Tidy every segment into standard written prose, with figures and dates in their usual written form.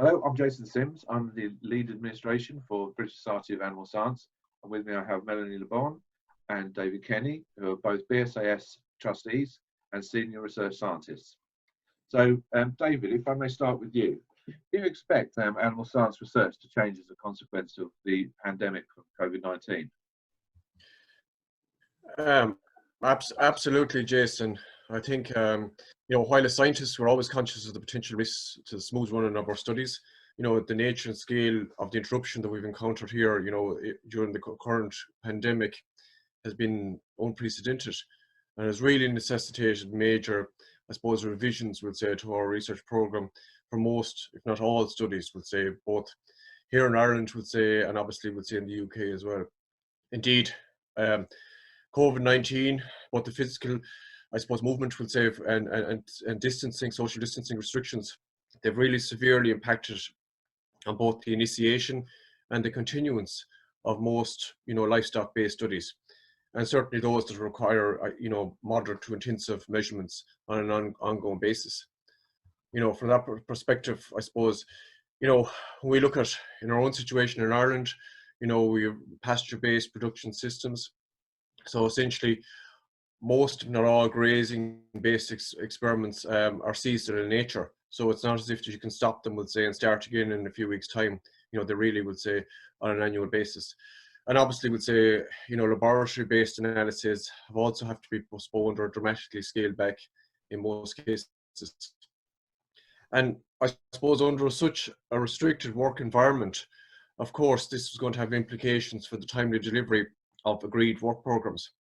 Hello, I'm Jason Sims. I'm the lead administration for British Society of Animal Science. And with me I have Melanie Le Bon and David Kenny, who are both BSAS trustees and senior research scientists. So, David, if I may start with you, do you expect animal science research to change as a consequence of the pandemic from COVID-19? Absolutely, Jason. I think, while as scientists, we're always conscious of the potential risks to the smooth running of our studies. The nature and scale of the interruption that we've encountered here, during the current pandemic has been unprecedented and has really necessitated major, I suppose, revisions, we'll say, to our research program for most, if not all studies, we'll say, both here in Ireland, we'll say, and obviously, we'll say in the UK as well. Indeed, COVID-19, both the physical, I suppose, movement, we'll say, and distancing, social distancing restrictions, they've really severely impacted on both the initiation and the continuance of most, livestock-based studies, and certainly those that require, moderate to intensive measurements on an ongoing basis. From that perspective, I suppose, when we look at in our own situation in Ireland, we have pasture-based production systems. So essentially, most, if not all, grazing-based experiments are seasonal in nature. So it's not as if you can stop them, we'll say, and start again in a few weeks' time. They really would say on an annual basis. And obviously, would say, laboratory-based analyses have also have to be postponed or dramatically scaled back in most cases. And I suppose under such a restricted work environment, of course, this is going to have implications for the timely delivery of agreed work programs.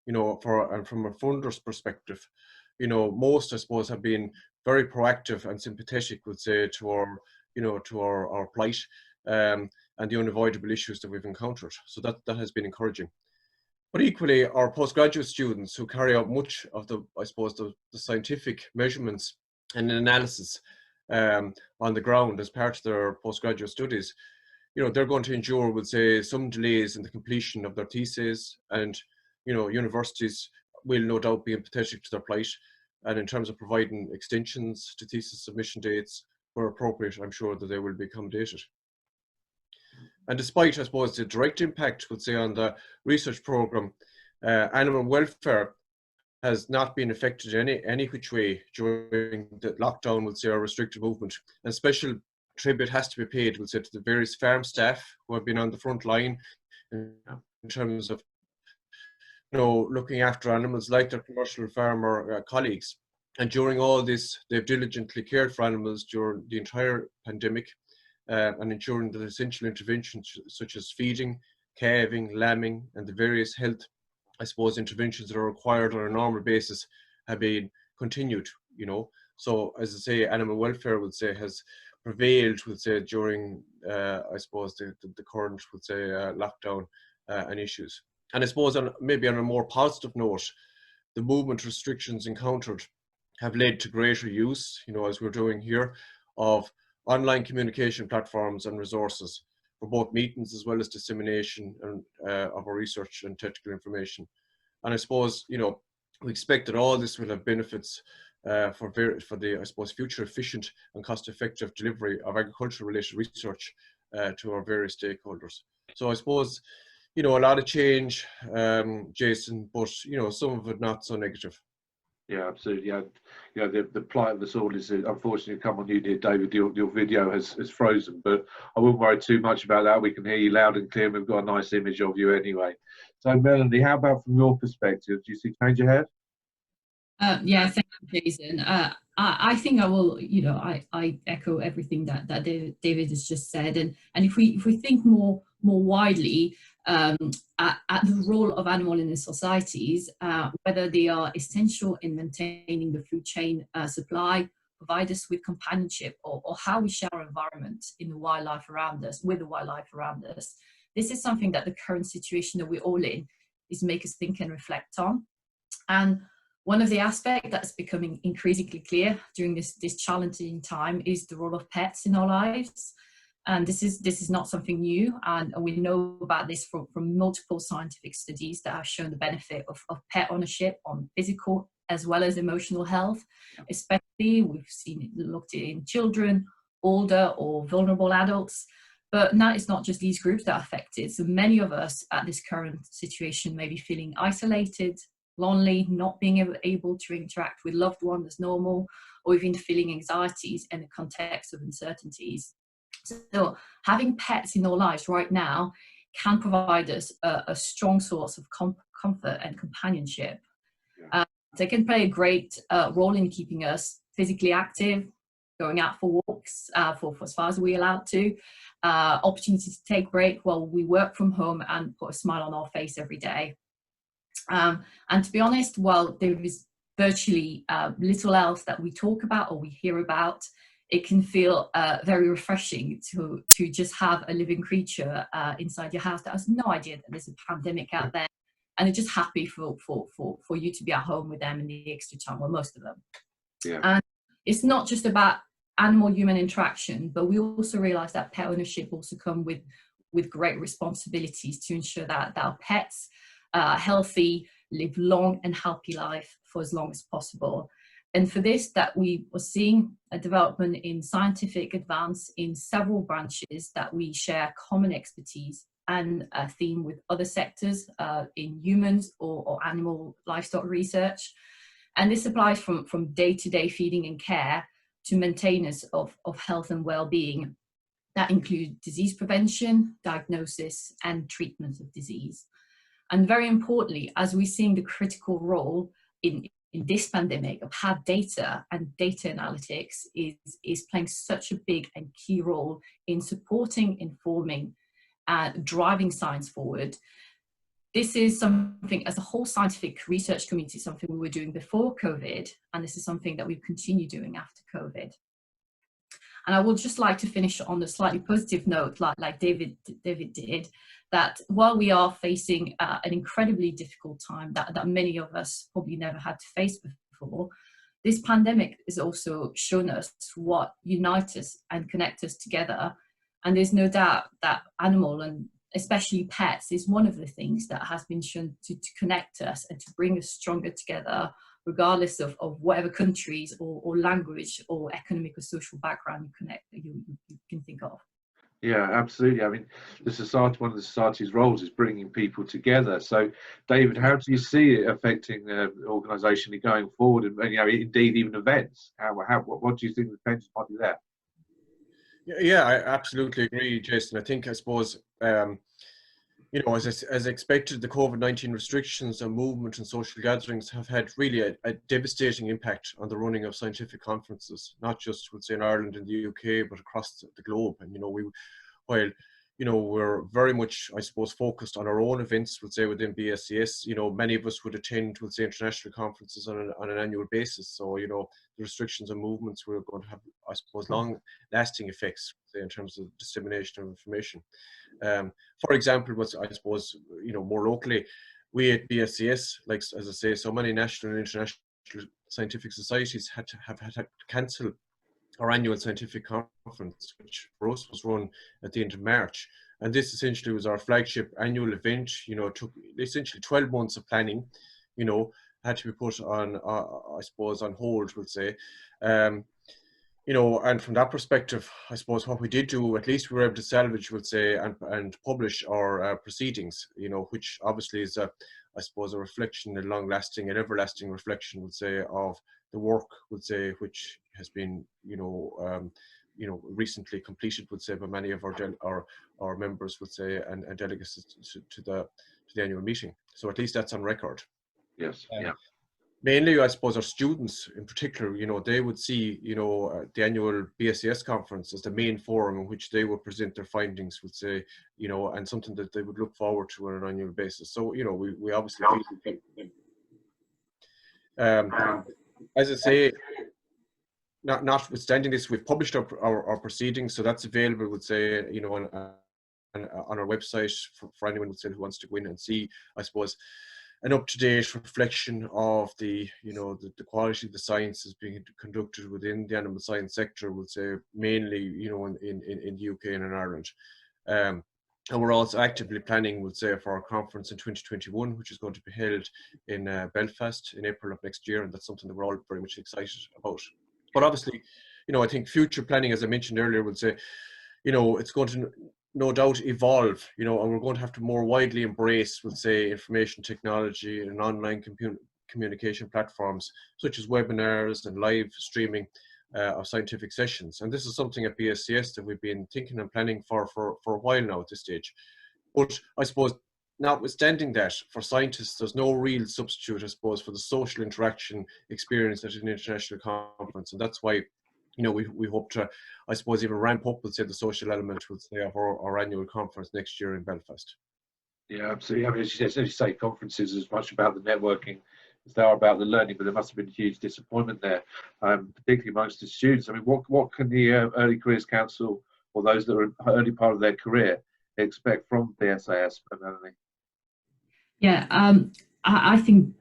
And from a funder's perspective, most, I suppose, have been very proactive and sympathetic, would say, to our plight and the unavoidable issues that we've encountered. So that has been encouraging. But equally, our postgraduate students who carry out much of the, I suppose, the scientific measurements and analysis on the ground as part of their postgraduate studies, they're going to endure, we'll say, some delays in the completion of their theses, and universities will no doubt be empathetic to their plight, and in terms of providing extensions to thesis submission dates where appropriate, I'm sure that they will be accommodated. And despite, I suppose, the direct impact, would say, on the research program, animal welfare has not been affected in any which way during the lockdown, would say, or restricted movement. And special tribute has to be paid, we'll say, to the various farm staff who have been on the front line in terms of looking after animals like their commercial farmer colleagues. And during all this, they've diligently cared for animals during the entire pandemic and ensuring that essential interventions such as feeding, calving, lambing, and the various health, I suppose, interventions that are required on a normal basis have been continued, So, as I say, animal welfare, would say, has prevailed, would say, during, I suppose, the current, would say, lockdown and issues. And I suppose maybe on a more positive note, the movement restrictions encountered have led to greater use, as we're doing here, of online communication platforms and resources for both meetings as well as dissemination of our research and technical information. And I suppose, we expect that all this will have benefits for the, I suppose, future efficient and cost-effective delivery of agriculture-related research to our various stakeholders. So I suppose, a lot of change, Jason, but, some of it not so negative. Yeah, absolutely. Yeah, the plight of us all is, unfortunately, come on you, dear David, your video has frozen, but I wouldn't worry too much about that. We can hear you loud and clear, and we've got a nice image of you anyway. So, Melanie, how about from your perspective? Do you see change ahead? Yeah, thank you, Jason. I think I will, I echo everything that David has just said, and if we think more widely at the role of animals in the societies, whether they are essential in maintaining the food chain supply, provide us with companionship, or how we share our environment in the wildlife around us, with the wildlife around us. This is something that the current situation that we're all in is make us think and reflect on. And one of the aspects that's becoming increasingly clear during this challenging time is the role of pets in our lives. And this is not something new, and we know about this from multiple scientific studies that have shown the benefit of pet ownership on physical as well as emotional health. Especially, we've seen it looked at in children, older or vulnerable adults. But now it's not just these groups that are affected. So many of us at this current situation may be feeling isolated, lonely, not being able to interact with loved ones as normal, or even feeling anxieties in the context of uncertainties. So having pets in our lives right now can provide us a strong source of comfort and companionship. They can play a great role in keeping us physically active, going out for walks for as far as we're allowed to, opportunity to take break while we work from home and put a smile on our face every day. And to be honest, while there is virtually little else that we talk about or we hear about, it can feel very refreshing to just have a living creature inside your house that has no idea that there's a pandemic out there, and they're just happy for you to be at home with them in the extra time, well, most of them. Yeah. And it's not just about animal-human interaction, but we also realize that pet ownership also come with great responsibilities to ensure that our pets are healthy, live long and happy life for as long as possible. And for this, that we are seeing a development in scientific advance in several branches that we share common expertise and a theme with other sectors in humans or animal livestock research. And this applies from day-to-day feeding and care to maintainers of health and well-being that include disease prevention, diagnosis, and treatment of disease. And very importantly, as we're seeing the critical role in this pandemic of how data and data analytics is playing such a big and key role in supporting, informing, driving science forward. This is something, as a whole scientific research community, something we were doing before COVID, and this is something that we've continued doing after COVID. And I would just like to finish on a slightly positive note, like David did, that while we are facing an incredibly difficult time that many of us probably never had to face before, this pandemic has also shown us what unites us and connects us together. And there's no doubt that animal, and especially pets, is one of the things that has been shown to connect us and to bring us stronger together, regardless of whatever countries or language or economic or social background you can think of. Yeah, absolutely. I mean, the society, one of the society's roles is bringing people together. So, David, how do you see it affecting organisationally going forward, and indeed even events? What do you think the potential might be there? Yeah, I absolutely agree, Jason. I suppose, as expected, the COVID-19 restrictions on movement and social gatherings have had really a devastating impact on the running of scientific conferences, not just, say, in Ireland and the UK, but across the globe. And, while we're very much, I suppose, focused on our own events, say, within BSCS, many of us would attend, say, international conferences on an annual basis. So, the restrictions on movements were going to have, I suppose, long-lasting effects, say, in terms of dissemination of information. For example, I suppose, more locally, we at BSCS, like, as I say, so many national and international scientific societies had to cancel our annual scientific conference, which for us was run at the end of March. And this essentially was our flagship annual event. It took essentially 12 months of planning, had to be put on, I suppose, on hold, we'll say. And from that perspective, I suppose what we did do, at least we were able to salvage, we'll say, and publish our proceedings, which obviously is I suppose, a reflection, a long-lasting and everlasting reflection, would say, of the work, would say, which has been, recently completed, would say, by many of our members, would say, and delegates to the annual meeting. So at least that's on record. Yes. Yeah. Mainly, I suppose, our students in particular, they would see, the annual BSCS conference as the main forum in which they would present their findings, would say, and something that they would look forward to on an annual basis. So, we obviously, as I say, notwithstanding this, we've published our proceedings, so that's available, would say, on our website for anyone, would say, who wants to go in and see, I suppose, an up-to-date reflection of the quality of the science is being conducted within the animal science sector, would say, mainly, in the UK and in Ireland. And we're also actively planning, would say, for our conference in 2021, which is going to be held in Belfast in April of next year, and that's something that we're all very much excited about. But obviously, you know, I think future planning, as I mentioned earlier, would say, you know, it's going to no doubt evolve, you know, and we're going to have to more widely embrace, we'll say, information technology and online communication platforms, such as webinars and live streaming of scientific sessions. And this is something at BSCS that we've been thinking and planning for a while now at this stage. But I suppose, notwithstanding that, for scientists, there's no real substitute, I suppose, for the social interaction experience at an international conference. And that's why, you know, we hope to, I suppose, even ramp up, let's say, the social element, we'll say, of our annual conference next year in Belfast. Yeah, absolutely. I mean, as you say, conferences is as much about the networking as they are about the learning, but there must have been a huge disappointment there, particularly amongst the students. I mean, what can the Early Careers Council, or those that are in the early part of their career, expect from BSAS, Melanie? Yeah, I think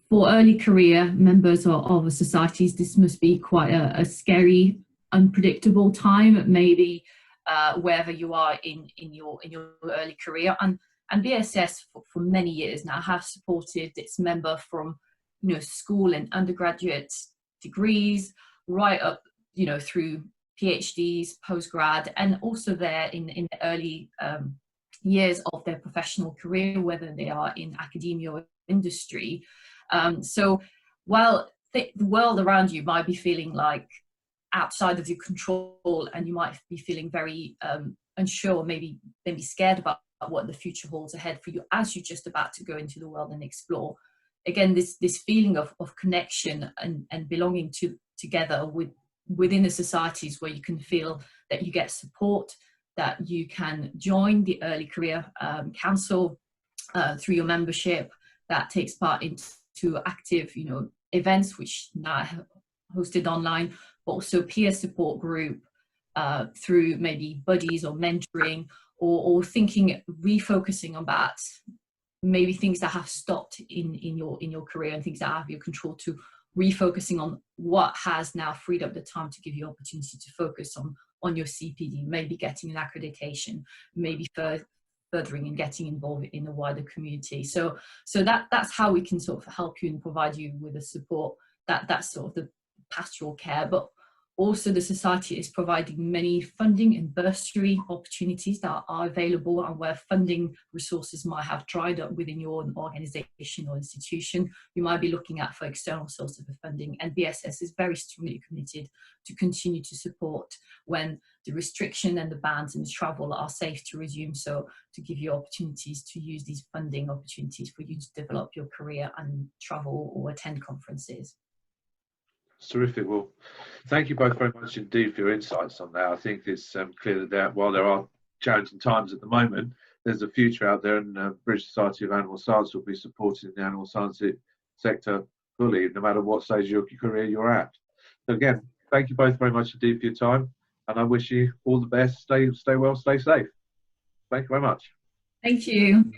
for early career members of societies, this must be quite a scary, unpredictable time, maybe wherever you are in your early career. And BSS for many years now has supported its member from, you know, school and undergraduate degrees right up, you know, through PhDs, postgrad, and also there in the early years of their professional career, whether they are in academia or industry. So while the world around you might be feeling like outside of your control, and you might be feeling very unsure, maybe scared about what the future holds ahead for you as you're just about to go into the world and explore. Again, this feeling of connection and belonging together within the societies where you can feel that you get support, that you can join the Early Career Council through your membership, that takes part into active, you know, events which now are hosted online, but also peer support group through maybe buddies or mentoring, or thinking, refocusing on that, maybe things that have stopped in your career and things that are out of your control, to refocusing on what has now freed up the time to give you opportunity to focus on your CPD, maybe getting an accreditation, maybe furthering and getting involved in a wider community. So that's how we can sort of help you and provide you with the support, that's sort of the pastoral care. But also the society is providing many funding and bursary opportunities that are available, and where funding resources might have dried up within your organisation or institution, you might be looking at for external sources of funding. And BSS is very strongly committed to continue to support when the restriction and the bans and the travel are safe to resume, so to give you opportunities to use these funding opportunities for you to develop your career and travel or attend conferences. Terrific. Well, thank you both very much indeed for your insights on that. I think it's clear that while there are challenging times at the moment, there's a future out there, and British Society of Animal Science will be supporting the animal science sector fully, no matter what stage of your career you're at. So again, thank you both very much indeed for your time, and I wish you all the best. Stay well, stay safe. Thank you very much. Thank you.